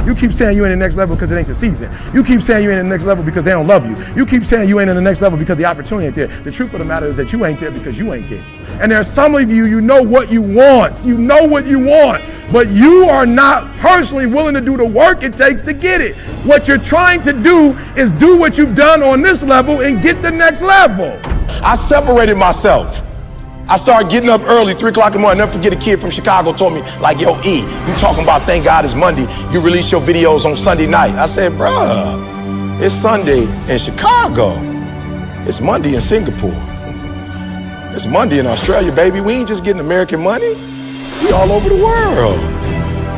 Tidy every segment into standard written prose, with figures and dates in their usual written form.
You keep saying you ain't in the next level because it ain't the season. You keep saying you ain't in the next level because they don't love you. You keep saying you ain't in the next level because the opportunity ain't there. The truth of the matter is that you ain't there because you ain't there. And there are some of you, you know what you want. You know what you want, but you are not personally willing to do the work it takes to get it. What you're trying to do is do what you've done on this level and get the next level. I separated myself. I started getting up early, 3 o'clock in the morning. I'll never forget a kid from Chicago told me, like, yo, E, you talking about thank God it's Monday. You release your videos on Sunday night. I said, bruh, it's Sunday in Chicago. It's Monday in Singapore. It's Monday in Australia, baby. We ain't just getting American money. We all over the world.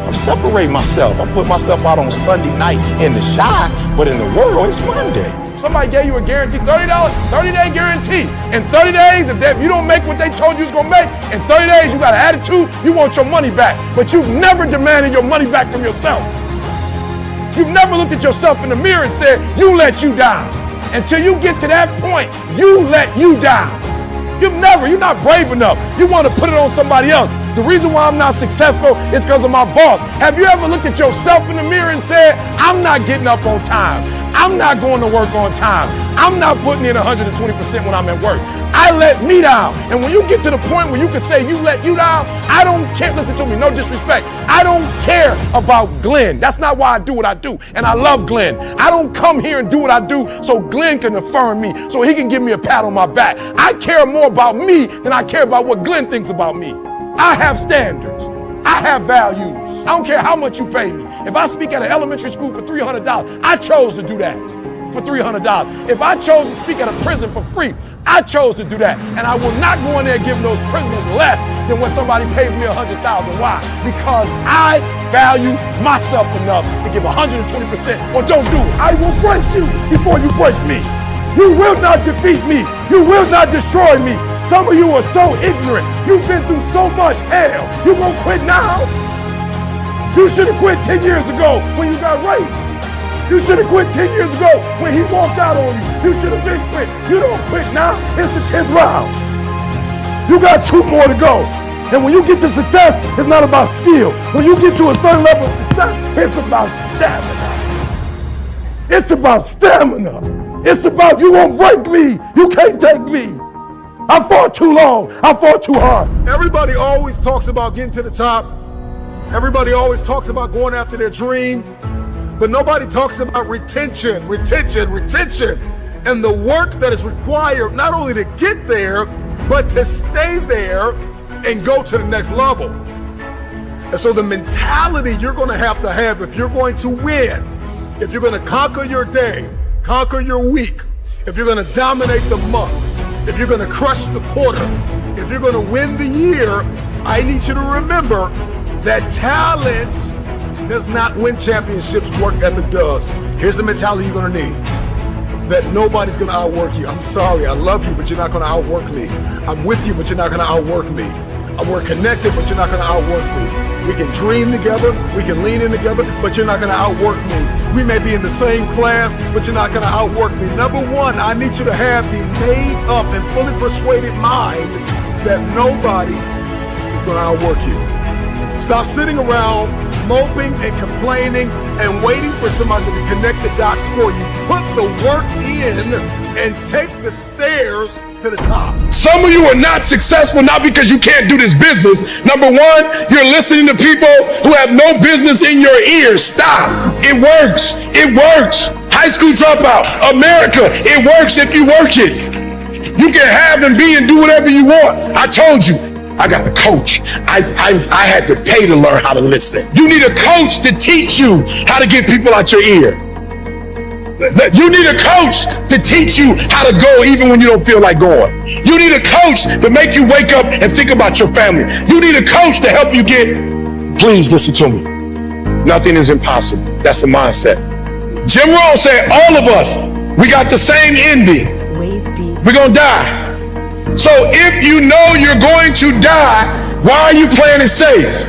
I'm separating myself. I put my stuff out on Sunday night in the shop, but in the world, it's Monday. Somebody gave you a guarantee, $30, 30-day guarantee. In 30 days, if you don't make what they told you was gonna make, in 30 days you got an attitude, you want your money back. But you've never demanded your money back from yourself. You've never looked at yourself in the mirror and said, you let you down. Until you get to that point, you let you down. You're not brave enough. You want to put it on somebody else. The reason why I'm not successful is because of my boss. Have you ever looked at yourself in the mirror and said, I'm not getting up on time. I'm not going to work on time. I'm not putting in 120% when I'm at work. I let me down. And when you get to the point where you can say you let you down, I don't care. Listen to me, no disrespect. I don't care about Glenn. That's not why I do what I do. And I love Glenn. I don't come here and do what I do so Glenn can affirm me, so he can give me a pat on my back. I care more about me than I care about what Glenn thinks about me. I have standards. I have values. I don't care how much you pay me. If I speak at an elementary school for $300, I chose to do that for $300. If I chose to speak at a prison for free, I chose to do that. And I will not go in there giving those prisoners less than when somebody pays me $100,000. Why? Because I value myself enough to give 120%. Or don't do it. I will break you before you break me. You will not defeat me. You will not destroy me. Some of you are so ignorant. You've been through so much hell. You won't quit now. You should have quit 10 years ago when you got raped. You should have quit 10 years ago when he walked out on you. You should have been quit. You don't quit now. It's the 10th round. You got 2 more to go. And when you get to success, it's not about skill. When you get to a certain level of success, it's about stamina. It's about stamina. It's about you won't break me. You can't take me. I fought too long. I fought too hard. Everybody always talks about getting to the top. Everybody always talks about going after their dream. But nobody talks about retention, and the work that is required not only to get there, but to stay there and go to the next level. And so the mentality you're going to have if you're going to win, if you're going to conquer your day, conquer your week, if you're going to dominate the month, if you're going to crush the quarter, if you're going to win the year, I need you to remember that talent does not win championships, work ethic does. Here's the mentality you're going to need. That nobody's going to outwork you. I'm sorry, I love you, but you're not going to outwork me. I'm with you, but you're not going to outwork me. We're connected, but you're not going to outwork me. We can dream together, we can lean in together, but you're not going to outwork me. We may be in the same class, but you're not going to outwork me. Number one, I need you to have the made up and fully persuaded mind that nobody is going to outwork you. Stop sitting around moping and complaining and waiting for somebody to connect the dots for you. Put the work in and take the stairs to the top. Some of you are not successful not because you can't do this business. Number one, you're listening to people who have no business in your ears. Stop. It works. It works. High school dropout, America, it works if you work it. You can have and be and do whatever you want. I told you. I got a coach. I had to pay to learn how to listen. You need a coach to teach you how to get people out your ear. You need a coach to teach you how to go even when you don't feel like going. You need a coach to make you wake up and think about your family. You need a coach to help you get, please listen to me. Nothing is impossible. That's a mindset. Jim Rohn said all of us, we got the same ending. We're gonna die. So if you know you're going to die, why are you playing it safe?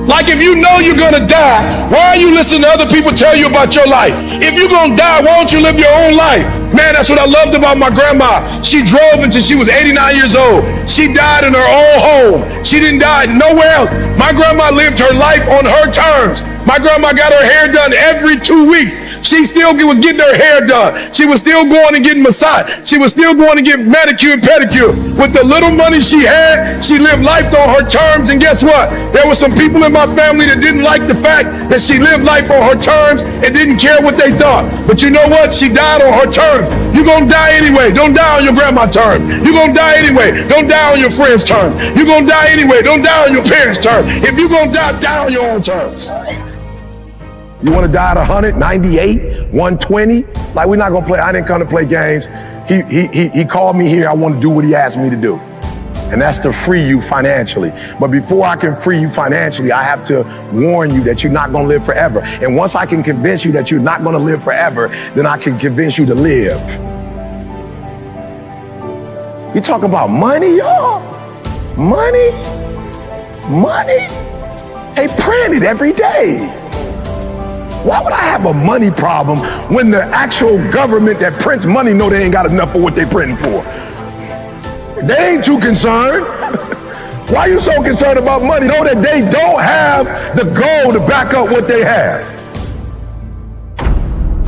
Like if you know you're gonna die, why are you listening to other people tell you about your life? If you're gonna die, why don't you live your own life? Man, that's what I loved about my grandma. She drove until she was 89 years old. She died in her own home. She didn't die nowhere else. My grandma lived her life on her terms. My grandma got her hair done every 2 weeks. She still was getting her hair done. She was still going and getting massage. She was still going to get manicure and pedicure. With the little money she had, she lived life on her terms. And guess what? There were some people in my family that didn't like the fact that she lived life on her terms and didn't care what they thought. But you know what? She died on her terms. You're going to die anyway. Don't die on your grandma's term. You're going to die anyway. Don't die on your friend's term. You're going to die anyway. Don't die on your parents' term. If you're going to die, die on your own terms. You want to die at 100, 98, 120? Like, we're not going to play. I didn't come to play games. He called me here. I want to do what he asked me to do. And that's to free you financially. But before I can free you financially, I have to warn you that you're not going to live forever. And once I can convince you that you're not going to live forever, then I can convince you to live. You talk about money, y'all? Money? Money? They print it every day. Why would I have a money problem when the actual government that prints money know they ain't got enough for what they printing for? They ain't too concerned. Why are you so concerned about money? Know that they don't have the gold to back up what they have.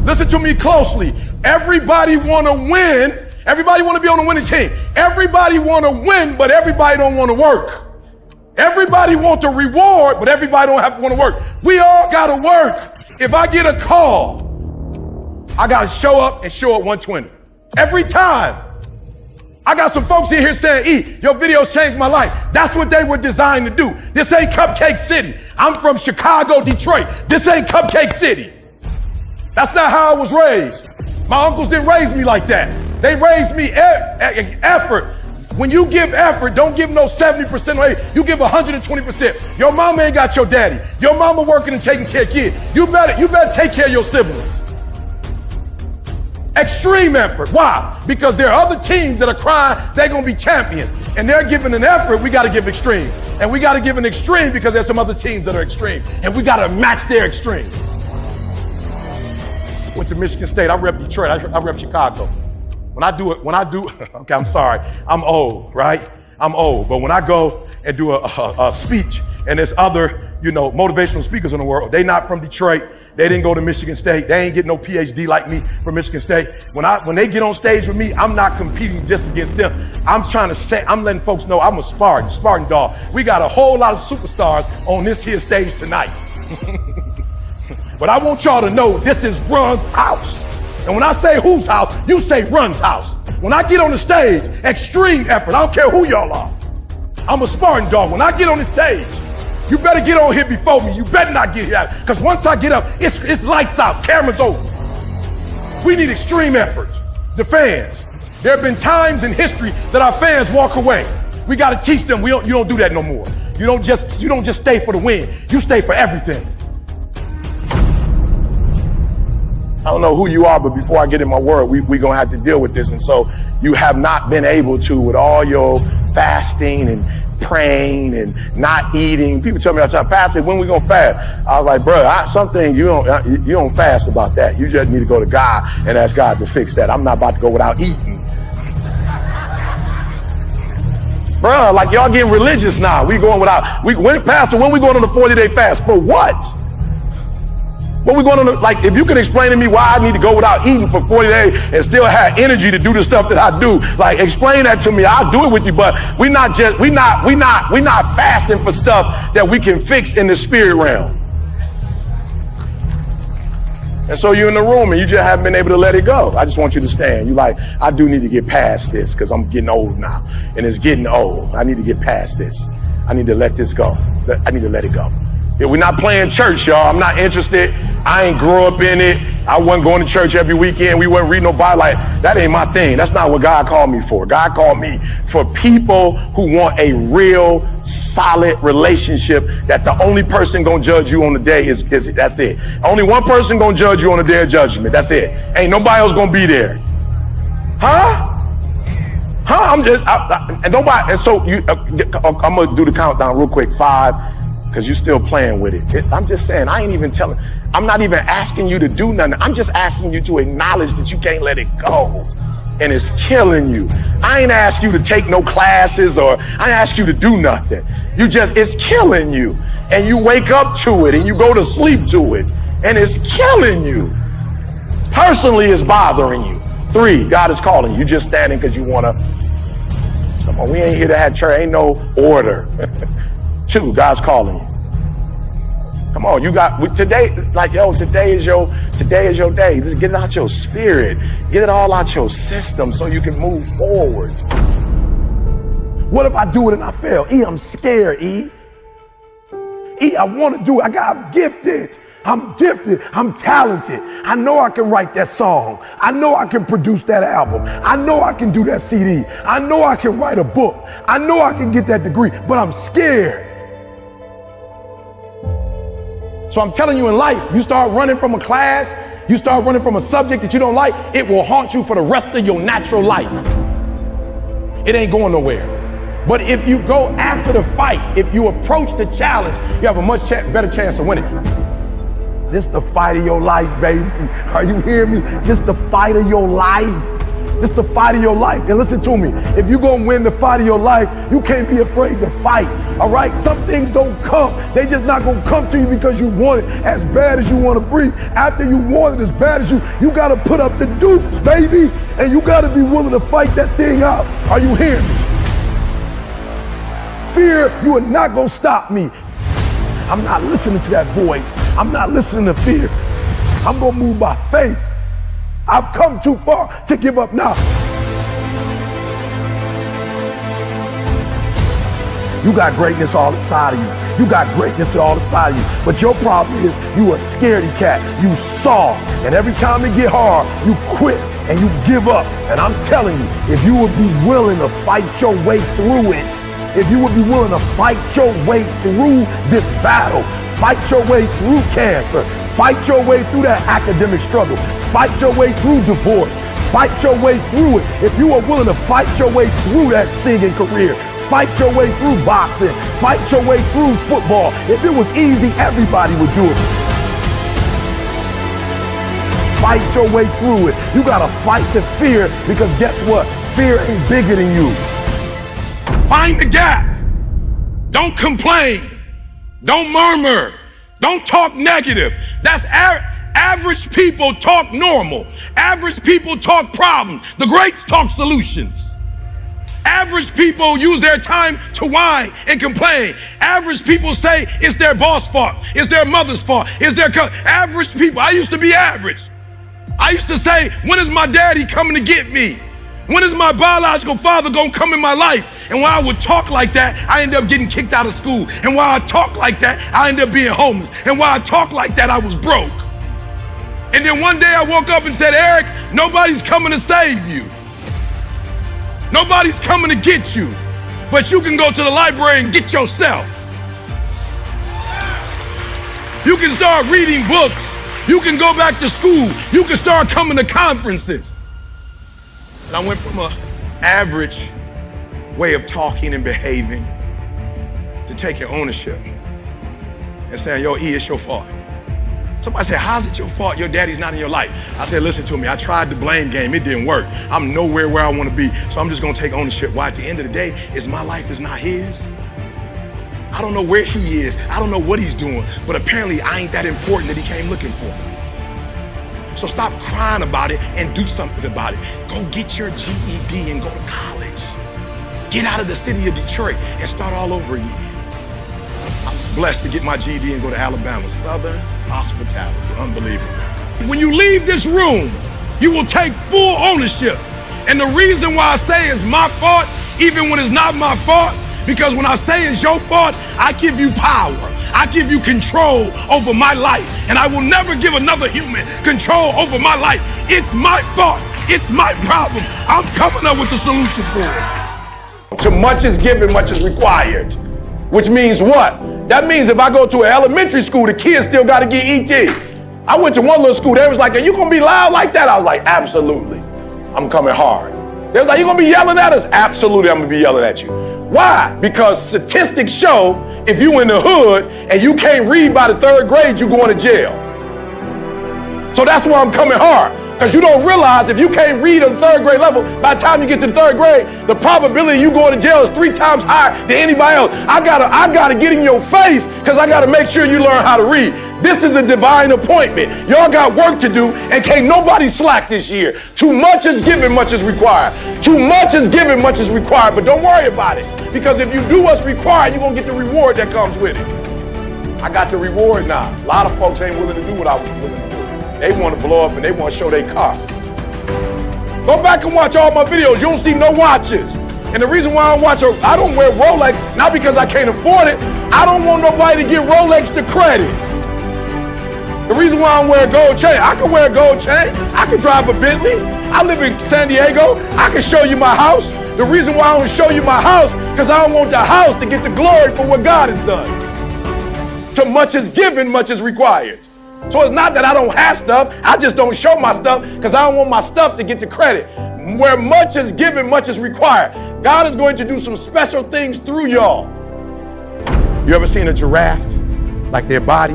Listen to me closely. Everybody want to win. Everybody want to be on a winning team. Everybody want to win, but everybody don't want to work. Everybody want the reward, but everybody don't want to work. We all got to work. If I get a call, I got to show up and show up 120. Every time. I got some folks in here saying, E, your videos changed my life. That's what they were designed to do. This ain't Cupcake City. I'm from Chicago, Detroit. This ain't Cupcake City. That's not how I was raised. My uncles didn't raise me like that. They raised me effort. When you give effort, don't give no 70% away. You give 120%. Your mama ain't got your daddy. Your mama working and taking care of kids. You better take care of your siblings. Extreme effort. Why? Because there are other teams that are crying they're going to be champions. And they're giving an effort, we got to give extreme. And we got to give an extreme because there's some other teams that are extreme. And we got to match their extreme. Went to Michigan State. I rep Detroit. I rep Chicago. When I do, okay, I'm sorry. I'm old, right? I'm old. But when I go and do a speech, and there's other, motivational speakers in the world, they not from Detroit. They didn't go to Michigan State. They ain't get no PhD like me from Michigan State. When they get on stage with me, I'm not competing just against them. I'm letting folks know I'm a Spartan dog. We got a whole lot of superstars on this here stage tonight. But I want y'all to know this is Run's house. And when I say whose house, you say Run's house. When I get on the stage, extreme effort. I don't care who y'all are. I'm a Spartan dog. When I get on the stage, you better get on here before me. You better not get here. Because once I get up, it's lights out, cameras over. We need extreme effort. The fans. There have been times in history that our fans walk away. We got to teach them you don't do that no more. You don't just stay for the win. You stay for everything. I don't know who you are, but before I get in my word, we're going to have to deal with this. And so you have not been able to, with all your fasting and praying and not eating. People tell me all the time, Pastor, when we going to fast? I was like, bro, some things you don't fast about that. You just need to go to God and ask God to fix that. I'm not about to go without eating. Bro, like y'all getting religious now. We going without, Pastor, when we going on the 40-day fast? For what? What we going on, if you can explain to me why I need to go without eating for 40 days and still have energy to do the stuff that I do, explain that to me. I'll do it with you, but we're not fasting for stuff that we can fix in the spirit realm. And so you're in the room and you just haven't been able to let it go. I just want you to stand. You I do need to get past this because I'm getting old now and it's getting old. I need to get past this. I need to let this go. I need to let it go. Yeah, we're not playing church, y'all. I'm not interested. I ain't grow up in it. I wasn't going to church every weekend. We wasn't reading no Bible. That ain't my thing. That's not what God called me for. God called me for people who want a real solid relationship that the only person gonna judge you on the day is that's it. Only one person gonna judge you on the day of judgment. That's it. Ain't nobody else gonna be there. Huh? I'm just, and nobody, and so I'm gonna do the countdown real quick. 5, because you're still playing with it. I'm just saying, I'm not even asking you to do nothing. I'm just asking you to acknowledge that you can't let it go. and it's killing you. I ain't ask you to take no classes or I ain't ask you to do nothing. It's killing you. And you wake up to it and you go to sleep to it and it's killing you. Personally, it's bothering you. 3, God is calling you. You just standing because you want to. Come on, we ain't here to have church. Ain't no order. 2, God's calling you. Come on, you got today. Like today is your day. Just get it out your spirit. Get it all out your system so you can move forward. What if I do it and I fail? I'm scared, E, I want to do it. I'm gifted. I'm talented. I know I can write that song. I know I can produce that album. I know I can do that CD. I know I can write a book. I know I can get that degree, but I'm scared. So I'm telling you, in life, you start running from a class, you start running from a subject that you don't like, it will haunt you for the rest of your natural life. It ain't going nowhere. But if you go after the fight, if you approach the challenge, you have a much better chance of winning. This the fight of your life, baby. Are you hearing me? This the fight of your life. This the fight of your life. And listen to me, if you're gonna win the fight of your life, you can't be afraid to fight, all right? Some things don't come. They just not gonna come to you because you want it as bad as you wanna breathe. After you want it as bad as you gotta put up the dukes, baby. And you gotta be willing to fight that thing out. Are you hearing me? Fear, you are not gonna stop me. I'm not listening to that voice. I'm not listening to fear. I'm gonna move by faith. I've come too far to give up now. You got greatness all inside of you. You got greatness all inside of you. But your problem is you a scaredy cat. You soft. And every time it get hard, you quit and you give up. And I'm telling you, if you would be willing to fight your way through it, if you would be willing to fight your way through this battle, fight your way through cancer, fight your way through that academic struggle, fight your way through divorce, fight your way through it. If you are willing to fight your way through that singing career, fight your way through boxing, fight your way through football. If it was easy, everybody would do it. Fight your way through it. You gotta fight the fear, because guess what? Fear ain't bigger than you. Find the gap. Don't complain. Don't murmur. Don't talk negative. That's average people talk normal. Average people talk problems. The greats talk solutions. Average people use their time to whine and complain. Average people say it's their boss' fault. It's their mother's fault. It's their average people. I used to be average. I used to say, when is my daddy coming to get me? When is my biological father gonna come in my life? And while I would talk like that, I ended up getting kicked out of school. And while I talk like that, I ended up being homeless. And while I talk like that, I was broke. And then one day I woke up and said, Eric, nobody's coming to save you. Nobody's coming to get you. But you can go to the library and get yourself. You can start reading books. You can go back to school. You can start coming to conferences. And I went from an average way of talking and behaving to taking ownership and saying, yo, E, it's your fault. Somebody said, how's it your fault? Your daddy's not in your life. I said, listen to me. I tried the blame game. It didn't work. I'm nowhere where I want to be. So I'm just going to take ownership. Why? At the end of the day, is my life is not his. I don't know where he is. I don't know what he's doing. But apparently I ain't that important that he came looking for me. So stop crying about it and do something about it. Go get your GED and go to college. Get out of the city of Detroit and start all over again. I was blessed to get my GED and go to Alabama. Southern hospitality, unbelievable. When you leave this room, you will take full ownership. And the reason why I say it's my fault, even when it's not my fault, because when I say it's your fault, I give you power. I give you control over my life, and I will never give another human control over my life. It's my fault. It's my problem. I'm coming up with the solution for it. To much is given, much is required. Which means what? That means if I go to an elementary school, the kids still got to get ET. I went to one little school, they was like, are you going to be loud like that? I was like, absolutely. I'm coming hard. They was like, you going to be yelling at us? Absolutely, I'm going to be yelling at you. Why? Because statistics show if you in the hood and you can't read by the 3rd grade, you going to jail. So that's why I'm coming hard. Because you don't realize if you can't read on the third grade level, by the time you get to the third grade, the probability of you going to jail is 3 times higher than anybody else. I gotta get in your face because I gotta make sure you learn how to read. This is a divine appointment. Y'all got work to do and can't nobody slack this year. Too much is given, much is required. Too much is given, much is required, but don't worry about it. Because if you do what's required, you're gonna get the reward that comes with it. I got the reward now. A lot of folks ain't willing to do what I was willing to do. They want to blow up and they want to show their car. Go back and watch all my videos. You don't see no watches. And the reason why I don't wear Rolex, not because I can't afford it. I don't want nobody to get Rolex to credit. The reason why I wear a gold chain, I can wear a gold chain. I can drive a Bentley. I live in San Diego. I can show you my house. The reason why I don't show you my house, because I don't want the house to get the glory for what God has done. To much is given, much is required. So it's not that I don't have stuff, I just don't show my stuff because I don't want my stuff to get the credit. Where much is given, much is required. God is going to do some special things through y'all. You ever seen a giraffe, like their body?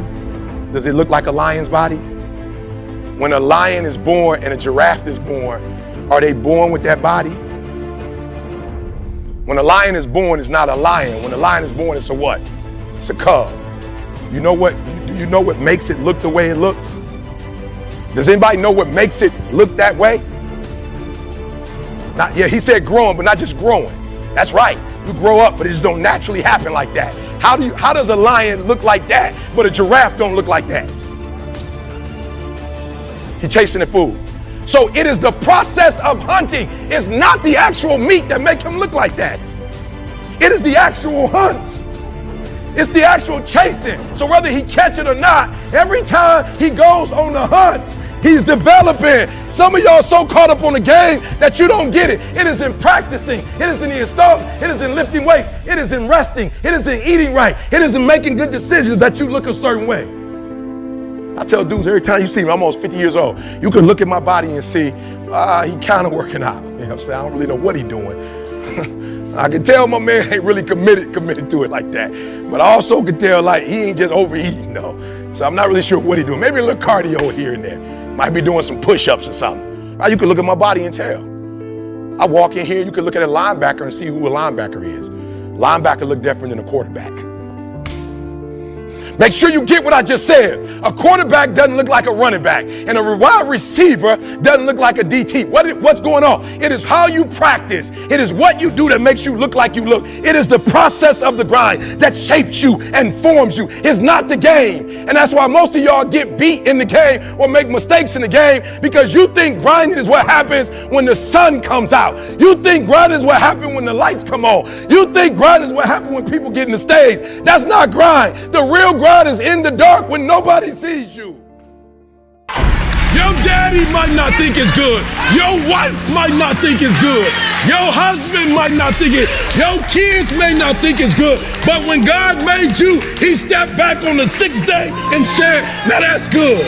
Does it look like a lion's body? When a lion is born and a giraffe is born, are they born with that body? When a lion is born, it's not a lion. When a lion is born, it's a what? It's a cub. You know what makes it look the way it looks? Does anybody know what makes it look that way? He said growing, but not just growing. That's right. You grow up, but it just don't naturally happen like that. How does a lion look like that, but a giraffe don't look like that? He's chasing the food. So it is the process of hunting. It's not the actual meat that make him look like that. It is the actual hunts. It's the actual chasing. So whether he catch it or not, every time he goes on the hunts, he's developing. Some of y'all so caught up on the game that you don't get it. It is in practicing. It is in the stuff. It is in lifting weights. It is in resting. It is in eating right. It is in making good decisions that you look a certain way. I tell dudes every time you see me, I'm almost 50 years old, you can look at my body and see, he kind of working out. You know what I'm saying? I don't really know what he's doing. I can tell my man ain't really committed to it like that. But I also can tell like he ain't just overeating though. So I'm not really sure what he's doing. Maybe a little cardio here and there. Might be doing some push-ups or something. Right? You can look at my body and tell. I walk in here, you can look at a linebacker and see who a linebacker is. Linebacker look different than a quarterback. Make sure you get what I just said. A quarterback doesn't look like a running back, and a wide receiver doesn't look like a DT. What's going on? It is how you practice. It is what you do that makes you look like you look. It is the process of the grind that shapes you and forms you. It's not the game. And that's why most of y'all get beat in the game or make mistakes in the game, because you think grinding is what happens when the sun comes out. You think grinding is what happens when the lights come on. You think grinding is what happens when people get in the stage. That's not grind. The real grind is in the dark when nobody sees you. Your daddy might not think it's good. Your wife might not think it's good. Your husband might not think it. Your kids may not think it's good. But when God made you, he stepped back on the 6th day and said, now that's good.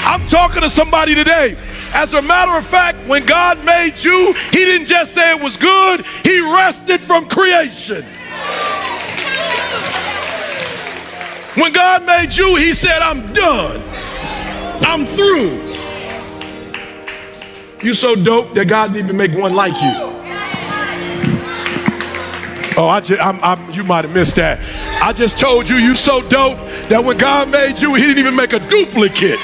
I'm talking to somebody today. As a matter of fact, when God made you, he didn't just say it was good, he rested from creation. When God made you, he said, I'm done. I'm through. You so dope that God didn't even make one like you. Oh, you might have missed that. I just told you, you so dope that when God made you, he didn't even make a duplicate.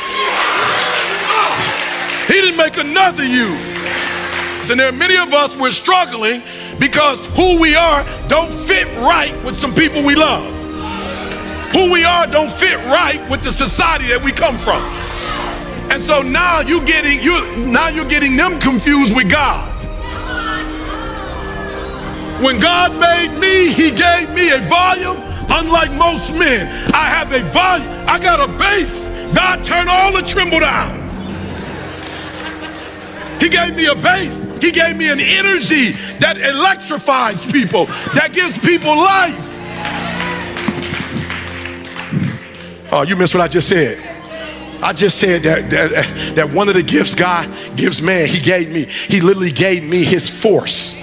He didn't make another you. So there are many of us, we're struggling because who we are don't fit right with some people we love. Who we are don't fit right with the society that we come from. And so now you're getting them confused with God. When God made me, he gave me a volume unlike most men. I have a volume, I got a bass. God turned all the tremble down. He gave me a bass. He gave me an energy that electrifies people, that gives people life. Oh, you missed what I just said. I just said that one of the gifts God gives man, he literally gave me his force.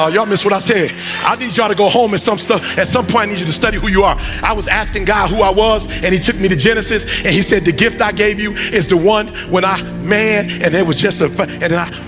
Y'all missed what I said. I need y'all to go home and some stuff. At some point, I need you to study who you are. I was asking God who I was, and he took me to Genesis, and he said, the gift I gave you is the one when and it was just and then I